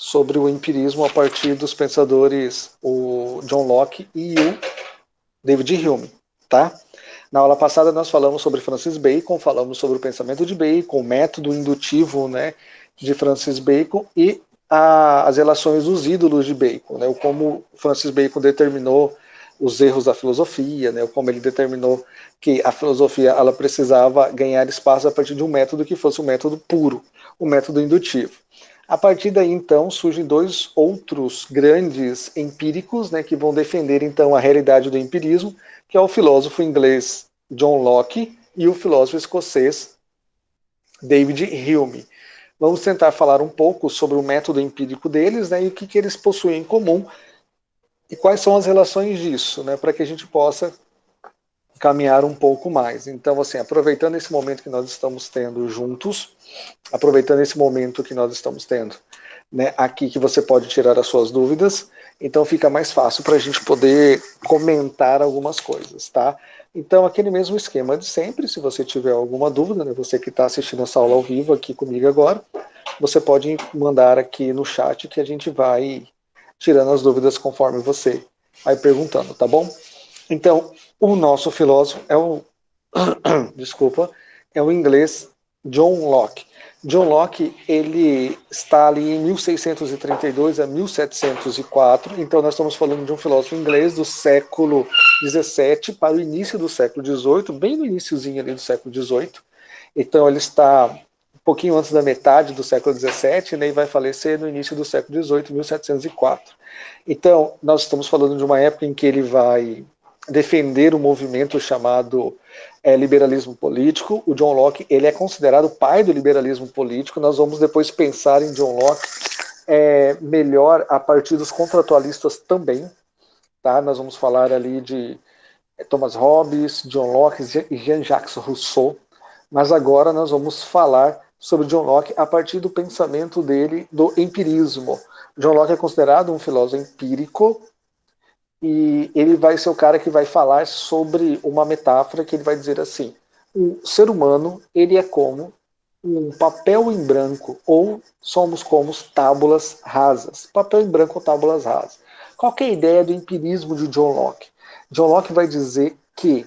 sobre o empirismo a partir dos pensadores o John Locke e o David Hume, tá? Na aula passada nós falamos sobre Francis Bacon, falamos sobre o pensamento de Bacon, o método indutivo, né, de Francis Bacon e as relações dos ídolos de Bacon, né, como Francis Bacon determinou os erros da filosofia, né, como ele determinou que a filosofia ela precisava ganhar espaço a partir de um método que fosse um método puro, um método indutivo. A partir daí, então, surgem dois outros grandes empíricos, né, que vão defender, então, a realidade do empirismo, que é o filósofo inglês John Locke e o filósofo escocês David Hume. Vamos tentar falar um pouco sobre o método empírico deles, né, e o que eles possuem em comum e quais são as relações disso, né, para que a gente possa caminhar um pouco mais. Então, assim, aproveitando esse momento que nós estamos tendo juntos, aproveitando esse momento que nós estamos tendo, né, aqui que você pode tirar as suas dúvidas, então fica mais fácil para a gente poder comentar algumas coisas, tá? Então, aquele mesmo esquema de sempre, se você tiver alguma dúvida, né, você que está assistindo essa aula ao vivo aqui comigo agora, você pode mandar aqui no chat que a gente vai tirando as dúvidas conforme você vai perguntando, tá bom? Então, o nosso filósofo é o desculpa, é o inglês John Locke. John Locke, ele está ali em 1632 a 1704, então nós estamos falando de um filósofo inglês do século XVII para o início do século XVIII, bem no iniciozinho ali do século XVIII. Então ele está um pouquinho antes da metade do século XVII, né, e vai falecer no início do século XVIII, 1704. Então nós estamos falando de uma época em que ele vai defender o movimento chamado liberalismo político. O John Locke ele é considerado o pai do liberalismo político. Nós vamos depois pensar em John Locke melhor a partir dos contratualistas também. Tá? Nós vamos falar ali de Thomas Hobbes, John Locke e Jean-Jacques Rousseau. Mas agora nós vamos falar sobre John Locke a partir do pensamento dele do empirismo. John Locke é considerado um filósofo empírico, e ele vai ser o cara que vai falar sobre uma metáfora que ele vai dizer assim: o ser humano ele é como um papel em branco, ou somos como tábulas rasas. Papel em branco ou tábulas rasas. Qual que é a ideia do empirismo de John Locke? John Locke vai dizer que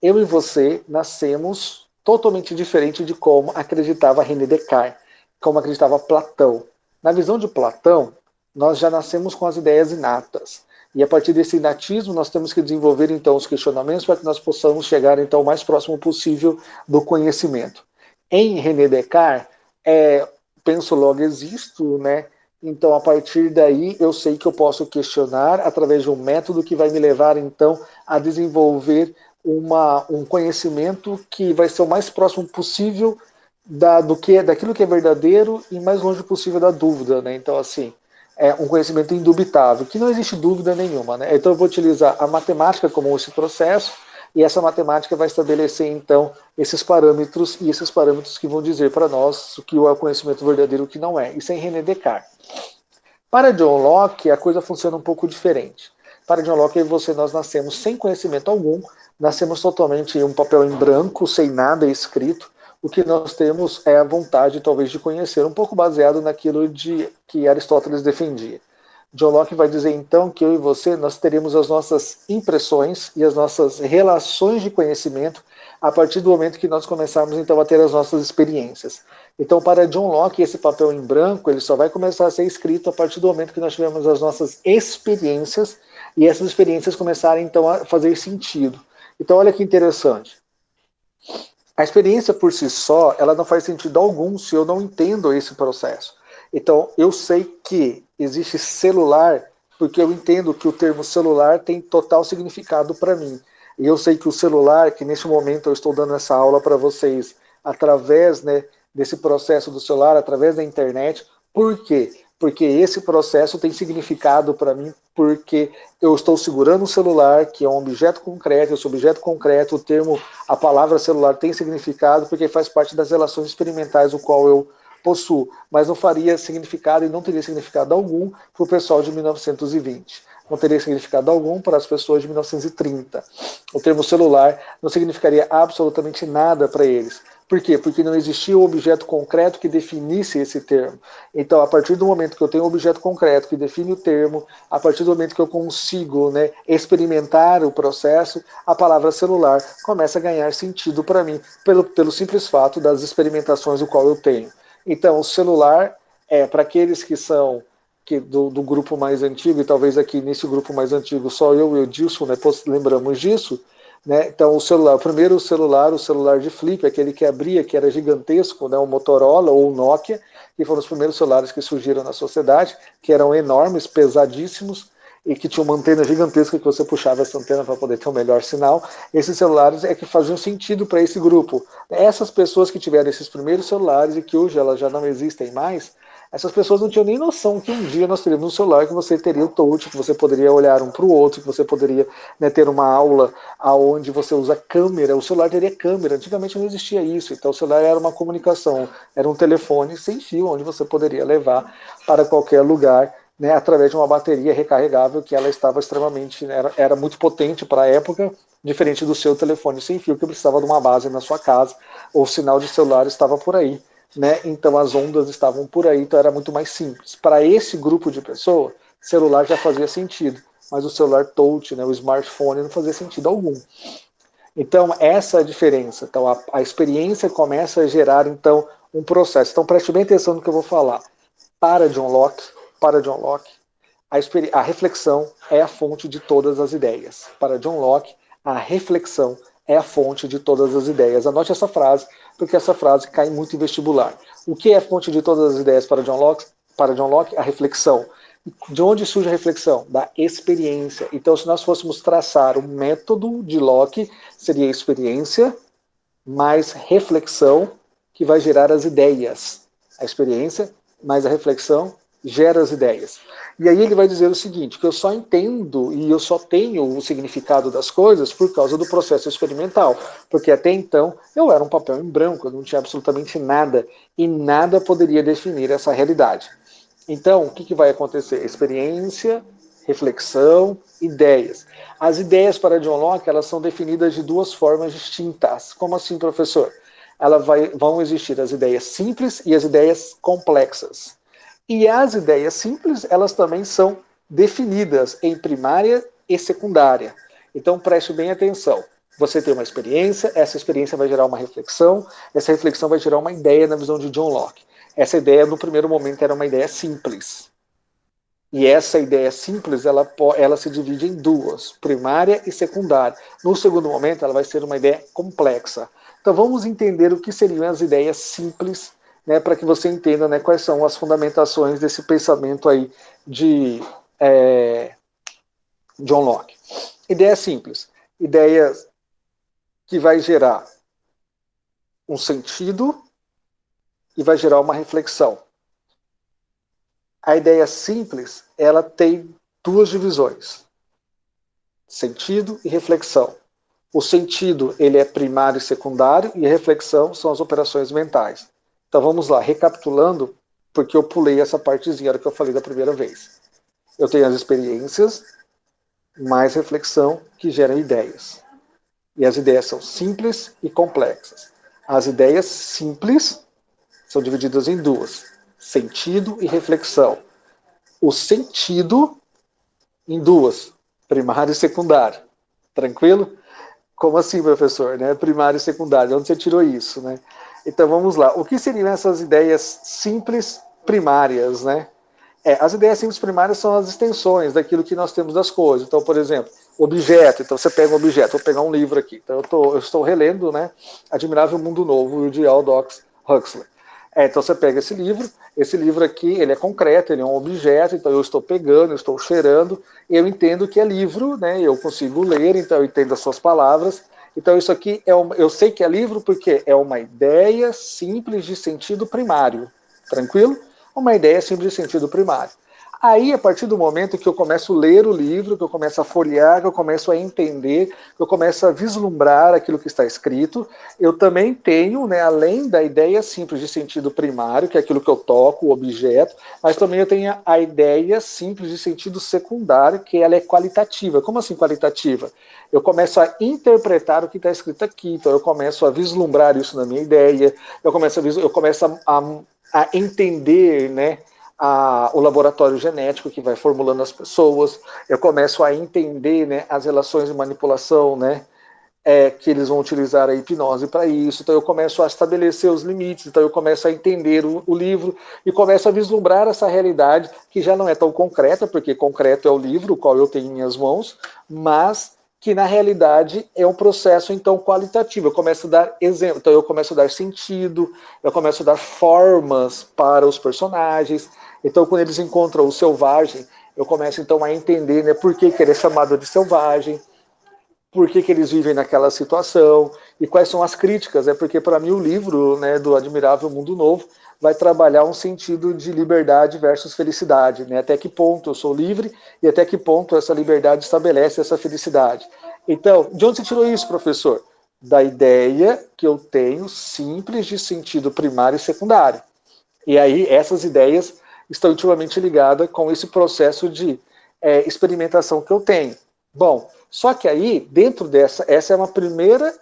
eu e você nascemos totalmente diferente de como acreditava René Descartes, como acreditava Platão. Na visão de Platão, nós já nascemos com as ideias inatas. E a partir desse inatismo, nós temos que desenvolver então os questionamentos para que nós possamos chegar então o mais próximo possível do conhecimento. Em René Descartes, penso logo existo, né? Então, a partir daí, eu sei que eu posso questionar através de um método que vai me levar então a desenvolver um conhecimento que vai ser o mais próximo possível daquilo que é verdadeiro e mais longe possível da dúvida, né? Então, assim, é um conhecimento indubitável, que não existe dúvida nenhuma, né? Então eu vou utilizar a matemática como esse processo, e essa matemática vai estabelecer, então, esses parâmetros, e esses parâmetros que vão dizer para nós o que é o conhecimento verdadeiro e o que não é. Isso é em René Descartes. Para John Locke, a coisa funciona um pouco diferente. Para John Locke, nós nascemos sem conhecimento algum, nascemos totalmente em um papel em branco, sem nada escrito. O que nós temos é a vontade, talvez, de conhecer, um pouco baseado naquilo que Aristóteles defendia. John Locke vai dizer, então, que eu e você, nós teremos as nossas impressões e as nossas relações de conhecimento a partir do momento que nós começarmos, então, a ter as nossas experiências. Então, para John Locke, esse papel em branco, ele só vai começar a ser escrito a partir do momento que nós tivermos as nossas experiências, e essas experiências começarem, então, a fazer sentido. Então, olha que interessante. A experiência por si só, ela não faz sentido algum se eu não entendo esse processo. Então, eu sei que existe celular porque eu entendo que o termo celular tem total significado para mim. E eu sei que o celular, que nesse momento eu estou dando essa aula para vocês através, né, desse processo do celular, através da internet. Por quê? Porque esse processo tem significado para mim, porque eu estou segurando um celular, que é um objeto concreto, esse objeto concreto, a palavra celular tem significado, porque faz parte das relações experimentais, o qual eu possuo, mas não faria significado e não teria significado algum para o pessoal de 1920. Não teria significado algum para as pessoas de 1930. O termo celular não significaria absolutamente nada para eles, Por quê? Porque não existia um objeto concreto que definisse esse termo. Então, a partir do momento que eu tenho um objeto concreto que define o termo, a partir do momento que eu consigo, né, experimentar o processo, a palavra celular começa a ganhar sentido para mim, pelo simples fato das experimentações do qual eu tenho. Então, o celular para aqueles que são do grupo mais antigo, e talvez aqui nesse grupo mais antigo só eu e o Dilson, né, lembramos disso, né? Então, o primeiro celular, o celular de flip, aquele que abria, que era gigantesco, né? O Motorola ou o Nokia, que foram os primeiros celulares que surgiram na sociedade, que eram enormes, pesadíssimos, e que tinham uma antena gigantesca que você puxava essa antena para poder ter um melhor sinal. Esses celulares é que faziam sentido para esse grupo. Essas pessoas que tiveram esses primeiros celulares e que hoje elas já não existem mais, essas pessoas não tinham nem noção que um dia nós teríamos um celular que você teria o touch, que você poderia olhar um para o outro, que você poderia, né, ter uma aula onde você usa câmera. O celular teria câmera. Antigamente não existia isso. Então o celular era uma comunicação, era um telefone sem fio, onde você poderia levar para qualquer lugar, né, através de uma bateria recarregável que ela estava extremamente, era muito potente para a época, diferente do seu telefone sem fio que precisava de uma base na sua casa, ou o sinal de celular estava por aí. Né? Então as ondas estavam por aí, então era muito mais simples. Para esse grupo de pessoas, celular já fazia sentido, mas o celular touch, né, o smartphone, não fazia sentido algum. Então essa é a diferença. Então a experiência começa a gerar então um processo. Então preste bem atenção no que eu vou falar. Para John Locke, a reflexão é a fonte de todas as ideias. Para John Locke, a reflexão é a fonte de todas as ideias. Anote essa frase, porque essa frase cai muito em vestibular. O que é a fonte de todas as ideias para John Locke? Para John Locke, a reflexão. De onde surge a reflexão? Da experiência. Então, se nós fôssemos traçar o método de Locke, seria experiência mais reflexão que vai gerar as ideias. A experiência mais a reflexão gera as ideias. E aí ele vai dizer o seguinte, que eu só entendo e eu só tenho o significado das coisas por causa do processo experimental. Porque até então eu era um papel em branco, eu não tinha absolutamente nada e nada poderia definir essa realidade. Então, o que vai acontecer? Experiência, reflexão, ideias. As ideias para John Locke, elas são definidas de duas formas distintas. Como assim, professor? Vão existir as ideias simples e as ideias complexas. E as ideias simples, elas também são definidas em primária e secundária. Então, preste bem atenção. Você tem uma experiência, essa experiência vai gerar uma reflexão, essa reflexão vai gerar uma ideia na visão de John Locke. Essa ideia, no primeiro momento, era uma ideia simples. E essa ideia simples, ela se divide em duas, primária e secundária. No segundo momento, ela vai ser uma ideia complexa. Então, vamos entender o que seriam as ideias simples, né, para que você entenda, né, quais são as fundamentações desse pensamento aí de John Locke. Ideia simples. Ideia que vai gerar um sentido e vai gerar uma reflexão. A ideia simples, ela tem duas divisões, sentido e reflexão. O sentido, ele é primário e secundário, e a reflexão são as operações mentais. Então vamos lá, recapitulando, porque eu pulei essa partezinha que eu falei da primeira vez. Eu tenho as experiências, mais reflexão, que geram ideias. E as ideias são simples e complexas. As ideias simples são divididas em duas, sentido e reflexão. O sentido em duas, primário e secundário. Tranquilo? Como assim, professor? Né? Primário e secundário. Onde você tirou isso? Né? Então vamos lá. O que seriam essas ideias simples primárias? Né? As ideias simples primárias são as extensões daquilo que nós temos das coisas. Então, por exemplo, objeto. Então você pega um objeto. Vou pegar um livro aqui. Então eu estou relendo, né, Admirável Mundo Novo, de Aldous Huxley. Então você pega esse livro aqui, ele é concreto, ele é um objeto, então eu estou pegando, eu estou cheirando, eu entendo que é livro, né, eu consigo ler, então eu entendo as suas palavras. Então isso aqui, eu sei que é livro porque é uma ideia simples de sentido primário. Tranquilo? Uma ideia simples de sentido primário. Aí, a partir do momento que eu começo a ler o livro, que eu começo a folhear, que eu começo a entender, que eu começo a vislumbrar aquilo que está escrito, eu também tenho, né, além da ideia simples de sentido primário, que é aquilo que eu toco, o objeto, mas também eu tenho a ideia simples de sentido secundário, que ela é qualitativa. Como assim qualitativa? Eu começo a interpretar o que está escrito aqui, então eu começo a vislumbrar isso na minha ideia, eu começo a entender, né, o laboratório genético que vai formulando as pessoas, eu começo a entender, né, as relações de manipulação, né, que eles vão utilizar a hipnose para isso, então eu começo a estabelecer os limites, então eu começo a entender o livro e começo a vislumbrar essa realidade que já não é tão concreta, porque concreto é o livro, o qual eu tenho em minhas mãos, mas que na realidade é um processo então qualitativo. Eu começo a dar exemplo, então eu começo a dar sentido, eu começo a dar formas para os personagens. Então, quando eles encontram o selvagem, eu começo então a entender, né, por que ele é chamado de selvagem, por que eles vivem naquela situação e quais são as críticas. Porque para mim o livro, né, do Admirável Mundo Novo vai trabalhar um sentido de liberdade versus felicidade, né? Até que ponto eu sou livre e até que ponto essa liberdade estabelece essa felicidade. Então, de onde você tirou isso, professor? Da ideia que eu tenho simples de sentido primário e secundário. E aí essas ideias estão intimamente ligadas com esse processo de experimentação que eu tenho. Bom, só que aí, dentro essa é uma primeira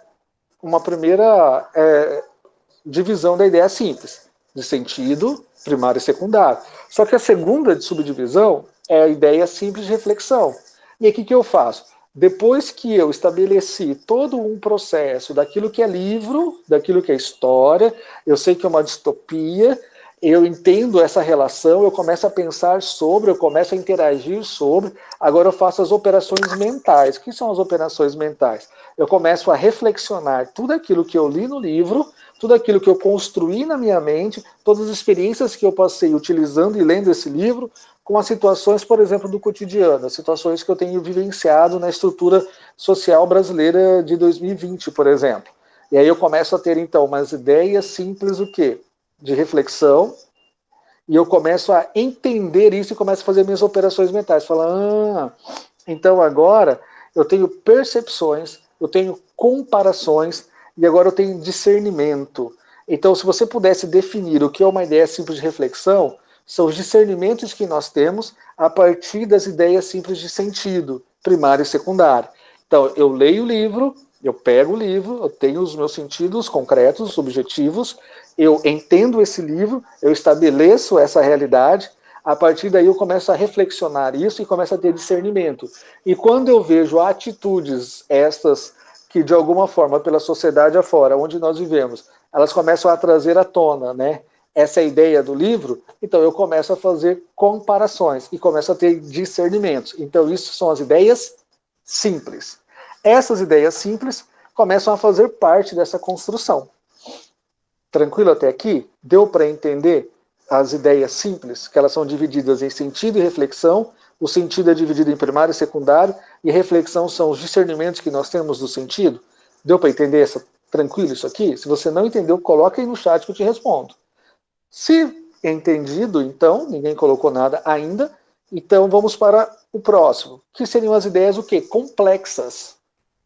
divisão da ideia simples, de sentido primário e secundário. Só que a segunda subdivisão é a ideia simples de reflexão. E aí o que eu faço? Depois que eu estabeleci todo um processo daquilo que é livro, daquilo que é história, eu sei que é uma distopia, eu entendo essa relação, eu começo a pensar sobre, eu começo a interagir sobre, agora eu faço as operações mentais. O que são as operações mentais? Eu começo a reflexionar tudo aquilo que eu li no livro, tudo aquilo que eu construí na minha mente, todas as experiências que eu passei utilizando e lendo esse livro, com as situações, por exemplo, do cotidiano, as situações que eu tenho vivenciado na estrutura social brasileira de 2020, por exemplo. E aí eu começo a ter, então, umas ideias simples, o quê? De reflexão, e eu começo a entender isso e começo a fazer minhas operações mentais. Falar, então agora eu tenho percepções, eu tenho comparações e agora eu tenho discernimento. Então, se você pudesse definir o que é uma ideia simples de reflexão, são os discernimentos que nós temos a partir das ideias simples de sentido, primário e secundário. Então, eu leio o livro, eu pego o livro, eu tenho os meus sentidos concretos, objetivos, eu entendo esse livro, eu estabeleço essa realidade, a partir daí eu começo a reflexionar isso e começo a ter discernimento. E quando eu vejo atitudes estas que de alguma forma pela sociedade afora, onde nós vivemos, elas começam a trazer à tona, né, essa ideia do livro, então eu começo a fazer comparações e começo a ter discernimentos. Então isso são as ideias simples. Essas ideias simples começam a fazer parte dessa construção. Tranquilo até aqui? Deu para entender as ideias simples, que elas são divididas em sentido e reflexão. O sentido é dividido em primário e secundário, e reflexão são os discernimentos que nós temos do sentido. Deu para entender tranquilo isso aqui? Se você não entendeu, coloca aí no chat que eu te respondo. Se entendido, então, ninguém colocou nada ainda, então vamos para o próximo, que seriam as ideias o quê? Complexas.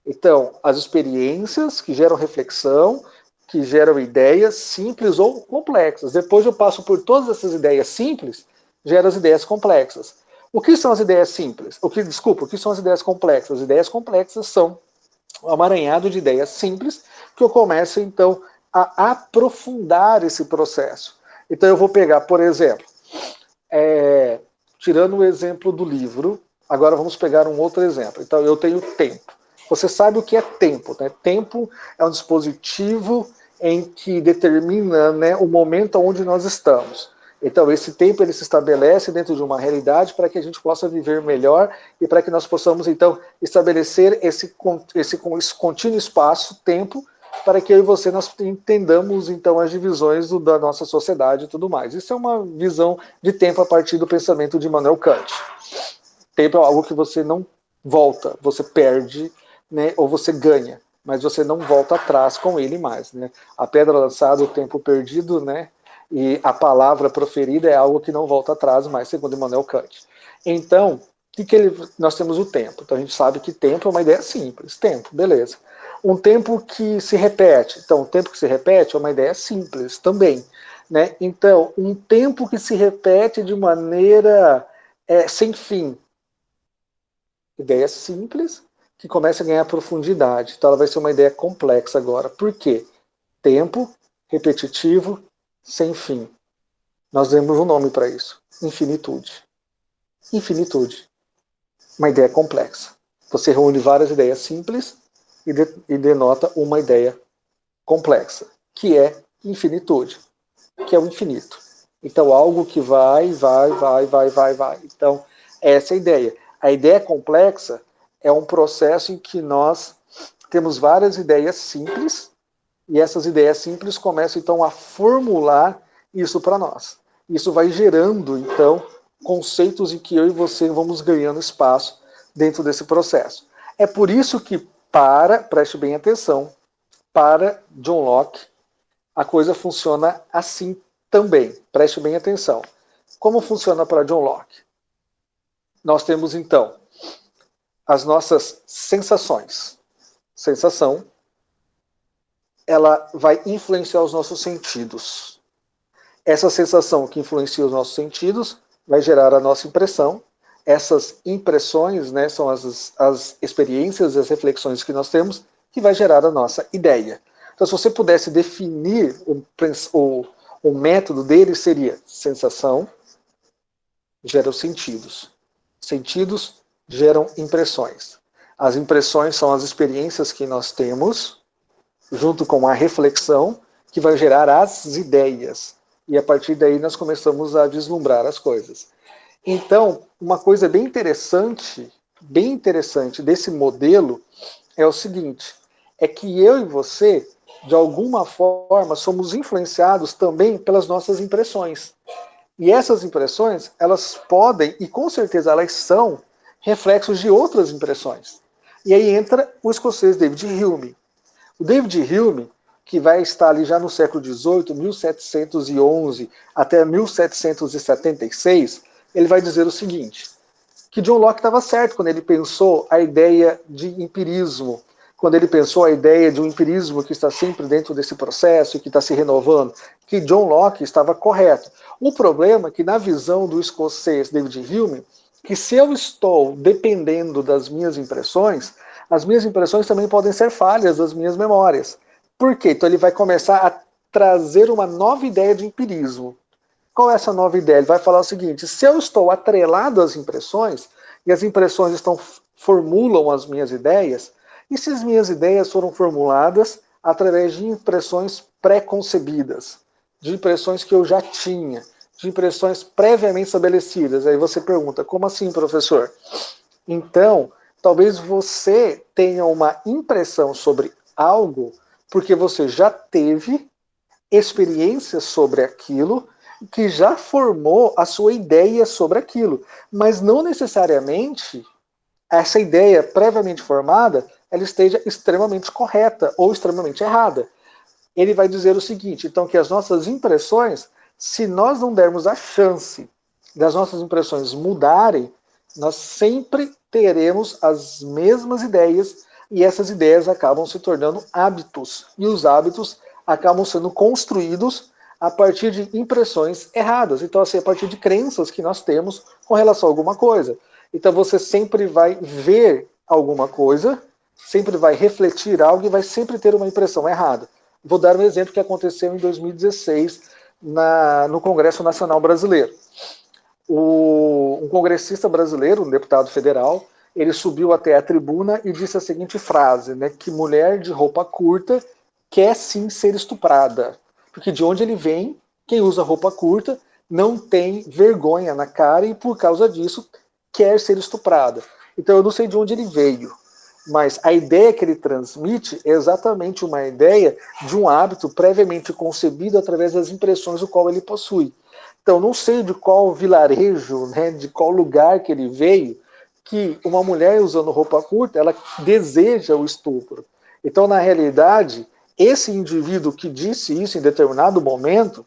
Então, as experiências que geram reflexão, que geram ideias simples ou complexas. Depois eu passo por todas essas ideias simples, gero as ideias complexas. O que são as ideias simples? O que são as ideias complexas? As ideias complexas são um amaranhado de ideias simples que eu começo, então, a aprofundar esse processo. Então eu vou pegar, por exemplo, tirando o exemplo do livro, agora vamos pegar um outro exemplo. Então eu tenho tempo. Você sabe o que é tempo, né? Tempo é um dispositivo em que determina, né, o momento onde nós estamos. Então esse tempo ele se estabelece dentro de uma realidade para que a gente possa viver melhor e para que nós possamos então estabelecer esse contínuo espaço-tempo para que eu e você nós entendamos então as divisões da nossa sociedade e tudo mais. Isso é uma visão de tempo a partir do pensamento de Immanuel Kant. Tempo é algo que você não volta, você perde, né, ou você ganha, mas você não volta atrás com ele mais, né? A pedra lançada, o tempo perdido, né? E a palavra proferida é algo que não volta atrás mais, segundo Immanuel Kant. Então, nós temos o tempo. Então a gente sabe que tempo é uma ideia simples. Tempo, beleza. Um tempo que se repete. Então, o tempo que se repete é uma ideia simples também. Né? Então, um tempo que se repete de maneira sem fim. Ideia simples que começa a ganhar profundidade. Então ela vai ser uma ideia complexa agora. Por quê? Tempo, repetitivo, sem fim. Nós demos um nome para isso. Infinitude. Infinitude. Uma ideia complexa. Você reúne várias ideias simples e denota uma ideia complexa, que é infinitude, que é o infinito. Então, algo que vai. Então, essa é a ideia. A ideia complexa é um processo em que nós temos várias ideias simples e essas ideias simples começam, então, a formular isso para nós. Isso vai gerando, então, conceitos em que eu e você vamos ganhando espaço dentro desse processo. É por isso que, preste bem atenção, para John Locke, a coisa funciona assim também. Preste bem atenção. Como funciona para John Locke? Nós temos, então, as nossas sensações. Sensação, ela vai influenciar os nossos sentidos. Essa sensação que influencia os nossos sentidos vai gerar a nossa impressão. Essas impressões, né, são as experiências e as reflexões que nós temos que vai gerar a nossa ideia. Então, se você pudesse definir o método dele, seria sensação gera os sentidos. Sentidos geram impressões. As impressões são as experiências que nós temos, junto com a reflexão, que vai gerar as ideias. E a partir daí nós começamos a vislumbrar as coisas. Então, uma coisa bem interessante desse modelo é o seguinte, é que eu e você, de alguma forma, somos influenciados também pelas nossas impressões. E essas impressões, elas podem, e com certeza elas são, reflexos de outras impressões. E aí entra o escocês David Hume. O David Hume, que vai estar ali já no século XVIII, 1711 até 1776, ele vai dizer o seguinte, que John Locke estava certo quando ele pensou a ideia de empirismo, quando ele pensou a ideia de um empirismo que está sempre dentro desse processo, que está se renovando, que John Locke estava correto. O problema é que na visão do escocês David Hume, que se eu estou dependendo das minhas impressões, as minhas impressões também podem ser falhas das minhas memórias. Por quê? Então ele vai começar a trazer uma nova ideia de empirismo. Qual é essa nova ideia? Ele vai falar o seguinte, se eu estou atrelado às impressões, e as impressões formulam as minhas ideias, e se as minhas ideias foram formuladas através de impressões pré-concebidas, de impressões que eu já tinha, de impressões previamente estabelecidas? Aí você pergunta, como assim, professor? Então, talvez você tenha uma impressão sobre algo porque você já teve experiências sobre aquilo que já formou a sua ideia sobre aquilo, mas não necessariamente essa ideia previamente formada ela esteja extremamente correta ou extremamente errada. Ele vai dizer o seguinte, então, que as nossas impressões, se nós não dermos a chance das nossas impressões mudarem, nós sempre teremos as mesmas ideias e essas ideias acabam se tornando hábitos. E os hábitos acabam sendo construídos a partir de impressões erradas. Então, assim, a partir de crenças que nós temos com relação a alguma coisa. Então, você sempre vai ver alguma coisa, sempre vai refletir algo e vai sempre ter uma impressão errada. Vou dar um exemplo que aconteceu em 2016 no Congresso Nacional Brasileiro. Um congressista brasileiro, um deputado federal, ele subiu até a tribuna e disse a seguinte frase, né, que mulher de roupa curta quer sim ser estuprada. Porque de onde ele vem, quem usa roupa curta não tem vergonha na cara e por causa disso quer ser estuprada. Então eu não sei de onde ele veio, mas a ideia que ele transmite é exatamente uma ideia de um hábito previamente concebido através das impressões do qual ele possui. Então não sei de qual vilarejo, né, de qual lugar que ele veio, que uma mulher usando roupa curta, ela deseja o estupro. Então, na realidade, esse indivíduo que disse isso em determinado momento,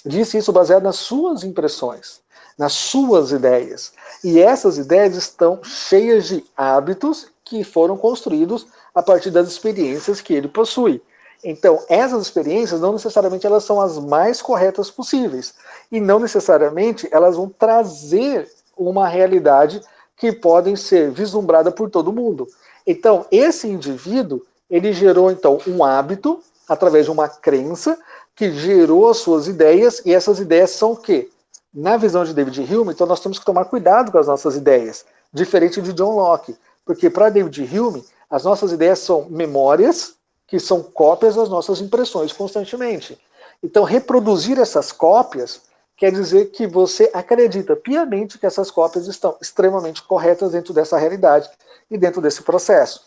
disse isso baseado nas suas impressões, nas suas ideias. E essas ideias estão cheias de hábitos que foram construídos a partir das experiências que ele possui. Então, essas experiências não necessariamente elas são as mais corretas possíveis. E não necessariamente elas vão trazer uma realidade que podem ser vislumbrada por todo mundo. Então, esse indivíduo, ele gerou então um hábito através de uma crença que gerou as suas ideias, e essas ideias são o quê? Na visão de David Hume, então nós temos que tomar cuidado com as nossas ideias, diferente de John Locke, porque para David Hume, as nossas ideias são memórias que são cópias das nossas impressões constantemente. Então, reproduzir essas cópias quer dizer que você acredita piamente que essas cópias estão extremamente corretas dentro dessa realidade e dentro desse processo.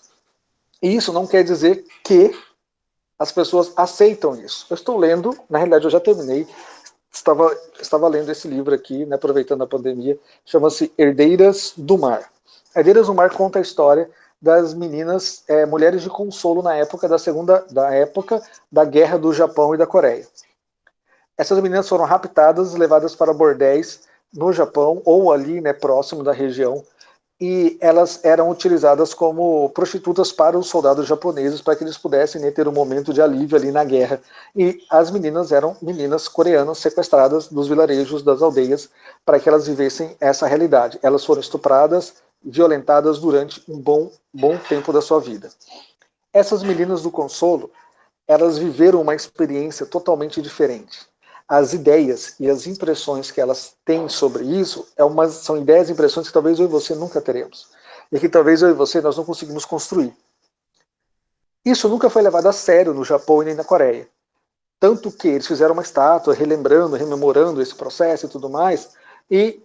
E isso não quer dizer que as pessoas aceitam isso. Eu estou lendo, na realidade eu já terminei, estava lendo esse livro aqui, né, aproveitando a pandemia, chama-se Herdeiras do Mar. Herdeiras do Mar conta a história das meninas, mulheres de consolo na época da guerra do Japão e da Coreia. Essas meninas foram raptadas e levadas para bordéis no Japão, ou ali, né, próximo da região, e elas eram utilizadas como prostitutas para os soldados japoneses, para que eles pudessem, né, ter um momento de alívio ali na guerra. E as meninas eram meninas coreanas sequestradas dos vilarejos, das aldeias, para que elas vivessem essa realidade. Elas foram estupradas, violentadas durante um bom tempo da sua vida. Essas meninas do consolo, elas viveram uma experiência totalmente diferente. As ideias e as impressões que elas têm sobre isso são ideias e impressões que talvez eu e você nunca teremos. E que talvez eu e você nós não conseguimos construir. Isso nunca foi levado a sério no Japão e nem na Coreia. Tanto que eles fizeram uma estátua relembrando, rememorando esse processo e tudo mais, e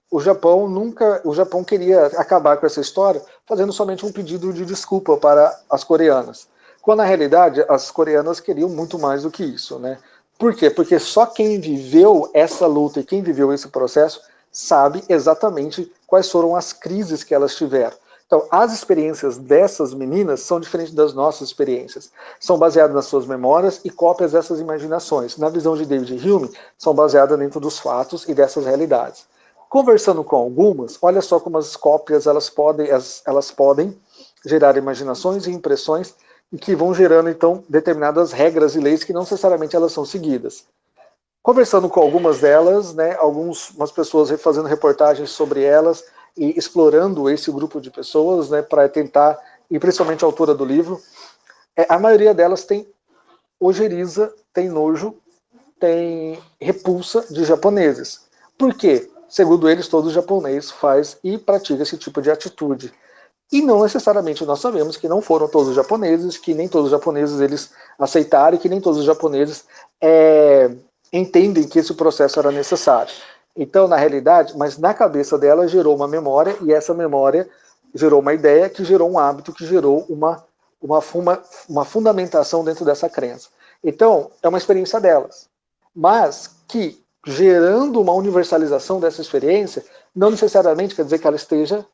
o Japão queria acabar com essa história fazendo somente um pedido de desculpa para as coreanas. Quando na realidade as coreanas queriam muito mais do que isso, né? Por quê? Porque só quem viveu essa luta e quem viveu esse processo sabe exatamente quais foram as crises que elas tiveram. Então, as experiências dessas meninas são diferentes das nossas experiências. São baseadas nas suas memórias e cópias dessas imaginações. Na visão de David Hume, são baseadas dentro dos fatos e dessas realidades. Conversando com algumas, olha só como as cópias elas podem gerar imaginações e impressões e que vão gerando, então, determinadas regras e leis que não necessariamente elas são seguidas. Conversando com algumas delas, né, algumas pessoas fazendo reportagens sobre elas e explorando esse grupo de pessoas, né, para tentar, e principalmente a autora do livro, a maioria delas tem ojeriza, tem nojo, tem repulsa de japoneses. Por quê? Segundo eles, todo japonês faz e pratica esse tipo de atitude. E não necessariamente nós sabemos que não foram todos os japoneses, que nem todos os japoneses eles aceitaram, e que nem todos os japoneses entendem que esse processo era necessário. Então, na realidade, mas na cabeça dela gerou uma memória, e essa memória gerou uma ideia, que gerou um hábito, que gerou uma fundamentação dentro dessa crença. Então, é uma experiência delas. Mas que, gerando uma universalização dessa experiência, não necessariamente quer dizer que ela esteja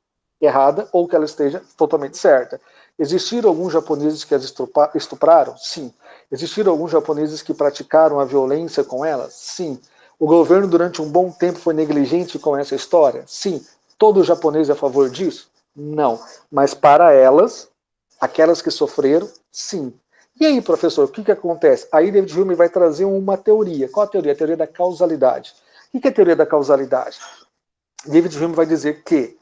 errada ou que ela esteja totalmente certa. Existiram alguns japoneses que as estupraram? Sim. Existiram alguns japoneses que praticaram a violência com elas? Sim. O governo durante um bom tempo foi negligente com essa história? Sim. Todo japonês é a favor disso? Não. Mas para elas, aquelas que sofreram, sim. E aí, professor, o que acontece? Aí David Hume vai trazer uma teoria. Qual a teoria? A teoria da causalidade. O que é a teoria da causalidade? David Hume vai dizer que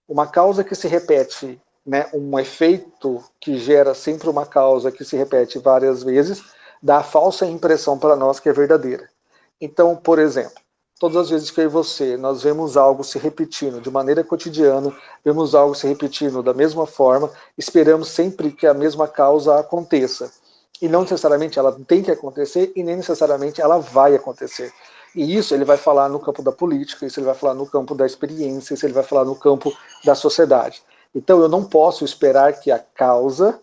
uma causa que se repete, né, um efeito que gera sempre uma causa que se repete várias vezes, dá a falsa impressão para nós que é verdadeira. Então, por exemplo, todas as vezes que eu e você, nós vemos algo se repetindo de maneira cotidiana, vemos algo se repetindo da mesma forma, esperamos sempre que a mesma causa aconteça. E não necessariamente ela tem que acontecer e nem necessariamente ela vai acontecer. E isso ele vai falar no campo da política, isso ele vai falar no campo da experiência, isso ele vai falar no campo da sociedade. Então eu não posso esperar que a causa,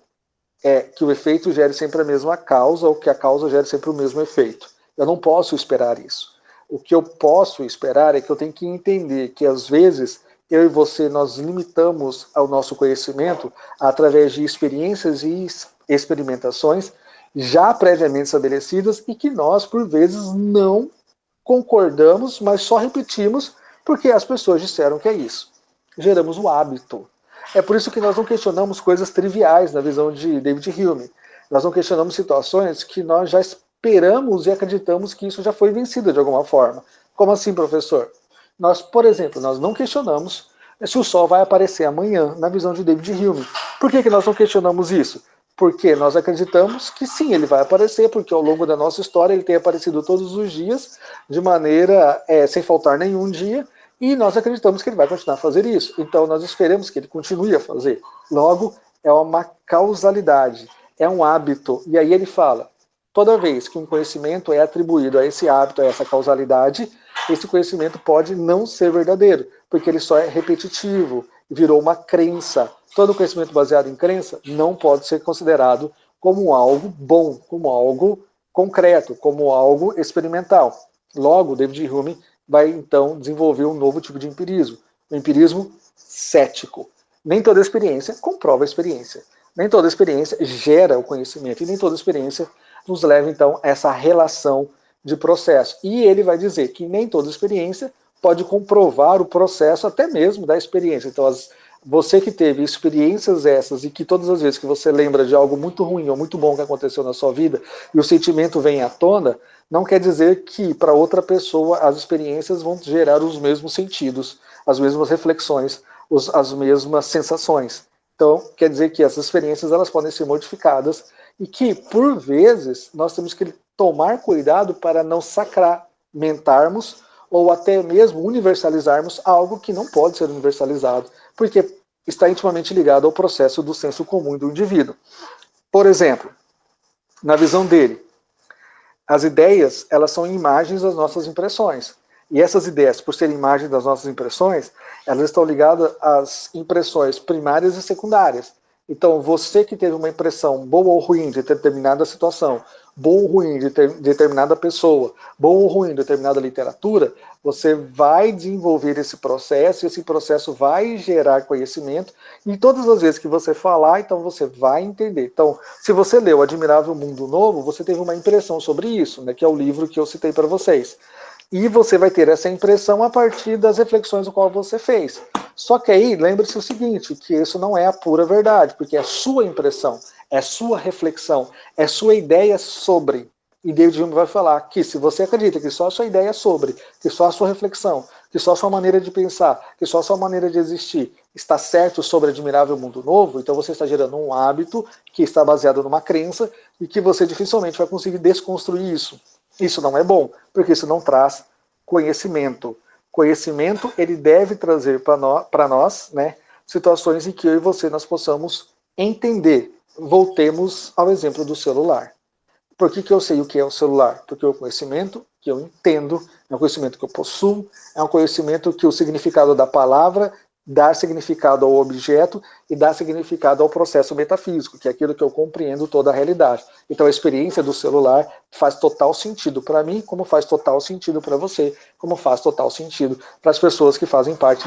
que o efeito gere sempre a mesma causa, ou que a causa gere sempre o mesmo efeito. Eu não posso esperar isso. O que eu posso esperar é que eu tenho que entender que às vezes eu e você nós limitamos ao nosso conhecimento através de experiências experimentações já previamente estabelecidas e que nós, por vezes, não concordamos, mas só repetimos porque as pessoas disseram que é isso. Geramos o hábito. É por isso que nós não questionamos coisas triviais na visão de David Hume. Nós não questionamos situações que nós já esperamos e acreditamos que isso já foi vencido de alguma forma. Como assim, professor? Nós, por exemplo, nós não questionamos se o Sol vai aparecer amanhã, na visão de David Hume. Por que nós não questionamos isso? Porque nós acreditamos que sim, ele vai aparecer, porque ao longo da nossa história ele tem aparecido todos os dias, de maneira sem faltar nenhum dia, e nós acreditamos que ele vai continuar a fazer isso. Então nós esperamos que ele continue a fazer. Logo, é uma causalidade, é um hábito. E aí ele fala, toda vez que um conhecimento é atribuído a esse hábito, a essa causalidade, esse conhecimento pode não ser verdadeiro, porque ele só é repetitivo, virou uma crença. Todo conhecimento baseado em crença não pode ser considerado como algo bom, como algo concreto, como algo experimental. Logo, David Hume vai então desenvolver um novo tipo de empirismo, o empirismo cético. Nem toda experiência comprova a experiência. Nem toda experiência gera o conhecimento e nem toda experiência nos leva então a essa relação de processo. E ele vai dizer que nem toda experiência pode comprovar o processo até mesmo da experiência. Então, você que teve experiências essas e que todas as vezes que você lembra de algo muito ruim ou muito bom que aconteceu na sua vida e o sentimento vem à tona, não quer dizer que para outra pessoa as experiências vão gerar os mesmos sentidos, as mesmas reflexões, as mesmas sensações. Então, quer dizer que essas experiências elas podem ser modificadas e que, por vezes, nós temos que tomar cuidado para não sacramentarmos ou até mesmo universalizarmos algo que não pode ser universalizado, porque está intimamente ligado ao processo do senso comum do indivíduo. Por exemplo, na visão dele, as ideias elas são imagens das nossas impressões. E essas ideias, por serem imagens das nossas impressões, elas estão ligadas às impressões primárias e secundárias. Então, você que teve uma impressão boa ou ruim de determinada situação, boa ou ruim de determinada pessoa, boa ou ruim de determinada literatura, você vai desenvolver esse processo, e esse processo vai gerar conhecimento, e todas as vezes que você falar, então você vai entender. Então, se você leu Admirável Mundo Novo, você teve uma impressão sobre isso, né, que é o livro que eu citei para vocês. E você vai ter essa impressão a partir das reflexões do qual você fez. Só que aí, lembre-se o seguinte, que isso não é a pura verdade, porque é sua impressão, é sua reflexão, é sua ideia sobre. E David Hume vai falar que se você acredita que só a sua ideia é sobre, que só a sua reflexão, que só a sua maneira de pensar, que só a sua maneira de existir está certo sobre Admirável Mundo Novo, então você está gerando um hábito que está baseado numa crença e que você dificilmente vai conseguir desconstruir isso. Isso não é bom, porque isso não traz conhecimento. Conhecimento, ele deve trazer para nós, né, situações em que eu e você nós possamos entender. Voltemos ao exemplo do celular. Por que eu sei o que é o celular? Porque é o conhecimento que eu entendo, é um conhecimento que eu possuo, é um conhecimento que o significado da palavra dá significado ao objeto e dá significado ao processo metafísico, que é aquilo que eu compreendo toda a realidade. Então a experiência do celular faz total sentido para mim, como faz total sentido para você, como faz total sentido para as pessoas que fazem parte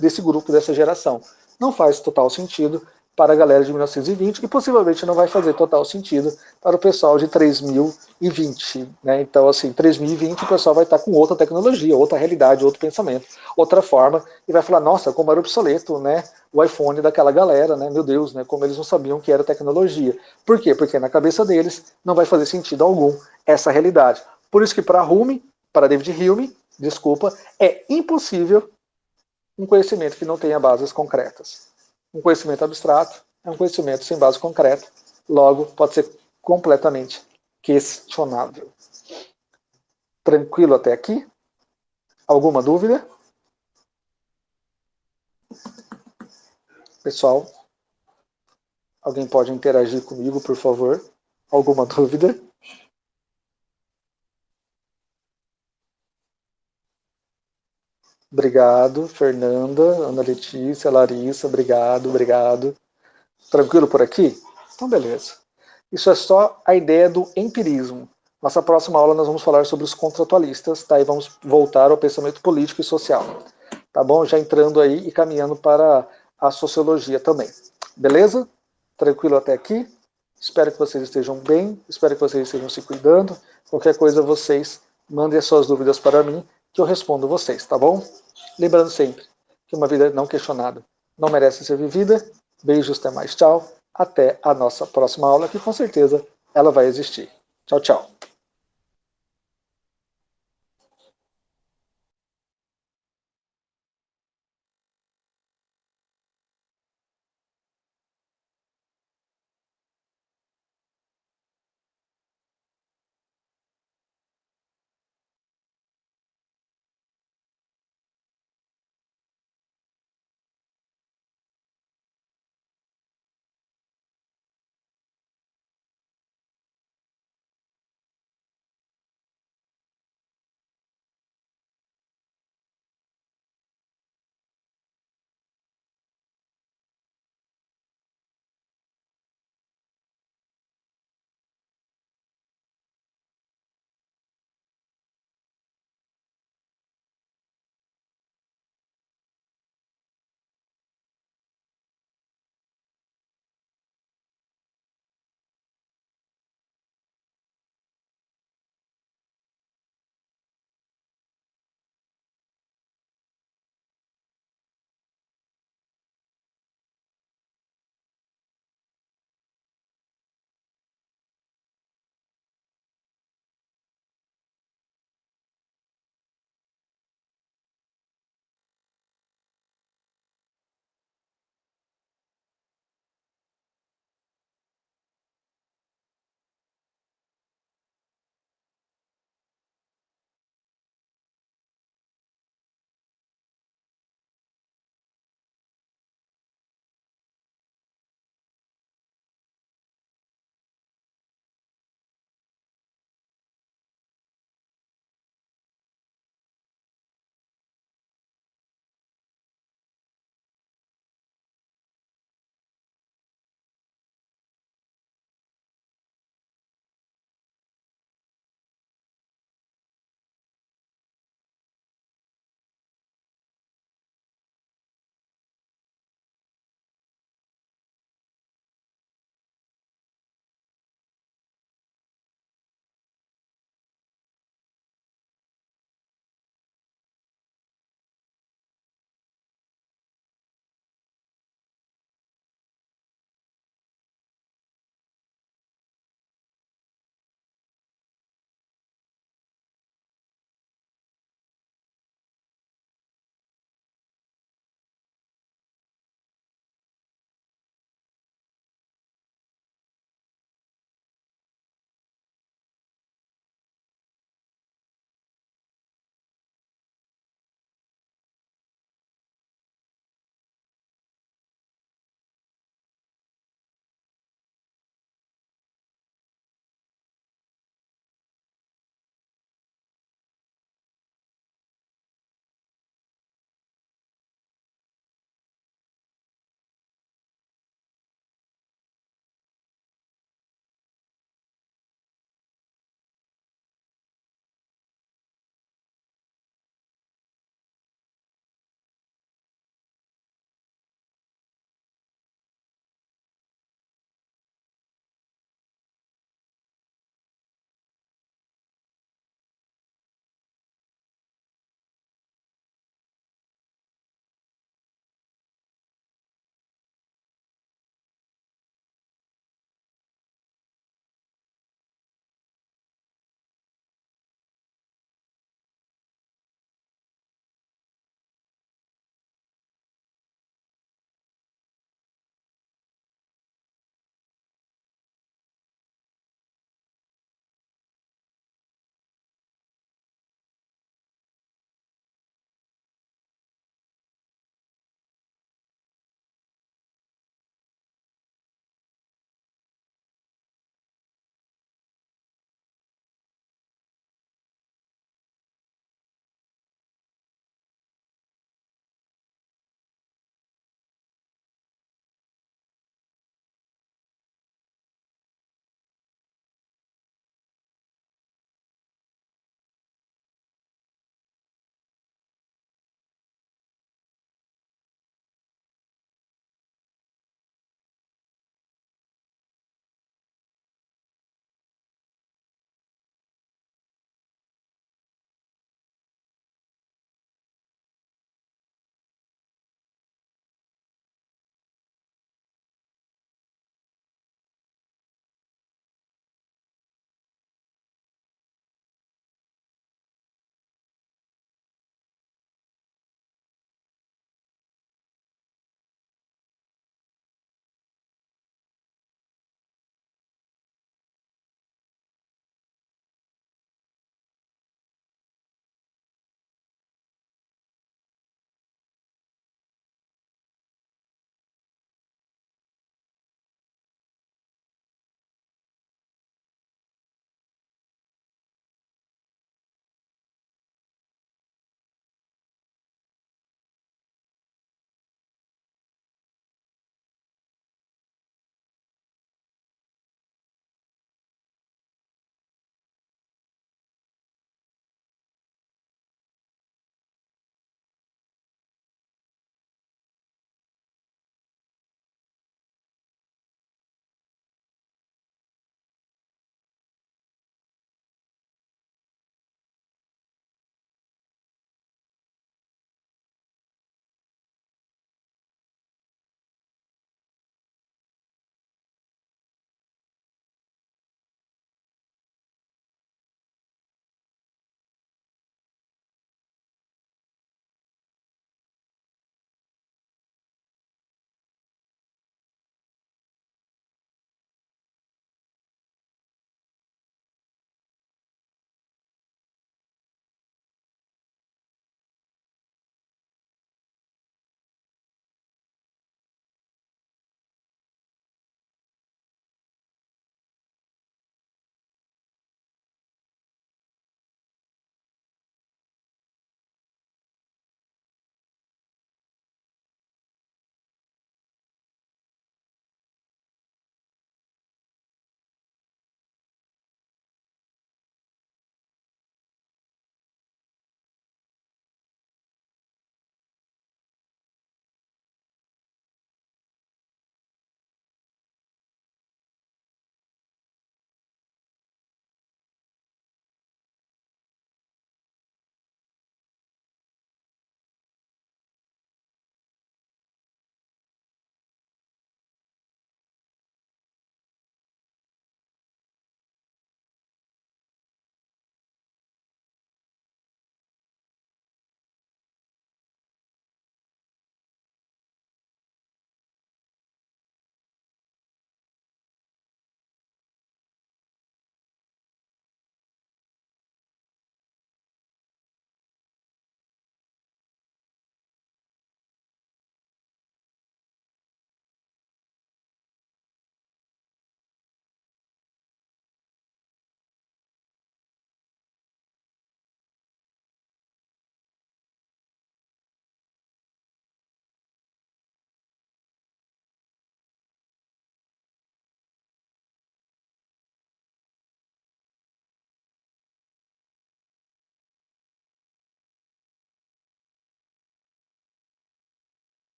desse grupo, dessa geração. Não faz total sentido para a galera de 1920 e possivelmente não vai fazer total sentido para o pessoal de 3020. Né? Então, assim, 3020 o pessoal vai estar com outra tecnologia, outra realidade, outro pensamento, outra forma, e vai falar, nossa, como era obsoleto, né? O iPhone daquela galera, né? Meu Deus, né? Como eles não sabiam que era tecnologia. Por quê? Porque na cabeça deles não vai fazer sentido algum essa realidade. Por isso que para Hume, para David Hume, desculpa, é impossível um conhecimento que não tenha bases concretas. Um conhecimento abstrato é um conhecimento sem base concreta, logo pode ser completamente questionável. Tranquilo até aqui? Alguma dúvida? Pessoal, alguém pode interagir comigo, por favor? Alguma dúvida? Obrigado, Fernanda, Ana Letícia, Larissa, obrigado. Tranquilo por aqui? Então, beleza. Isso é só a ideia do empirismo. Nossa próxima aula nós vamos falar sobre os contratualistas, tá? E vamos voltar ao pensamento político e social. Tá bom? Já entrando aí e caminhando para a sociologia também. Beleza? Tranquilo até aqui? Espero que vocês estejam bem, espero que vocês estejam se cuidando. Qualquer coisa, vocês mandem as suas dúvidas para mim, que eu respondo vocês, tá bom? Lembrando sempre que uma vida não questionada não merece ser vivida. Beijos, até mais, tchau. Até a nossa próxima aula, que com certeza ela vai existir. Tchau, tchau.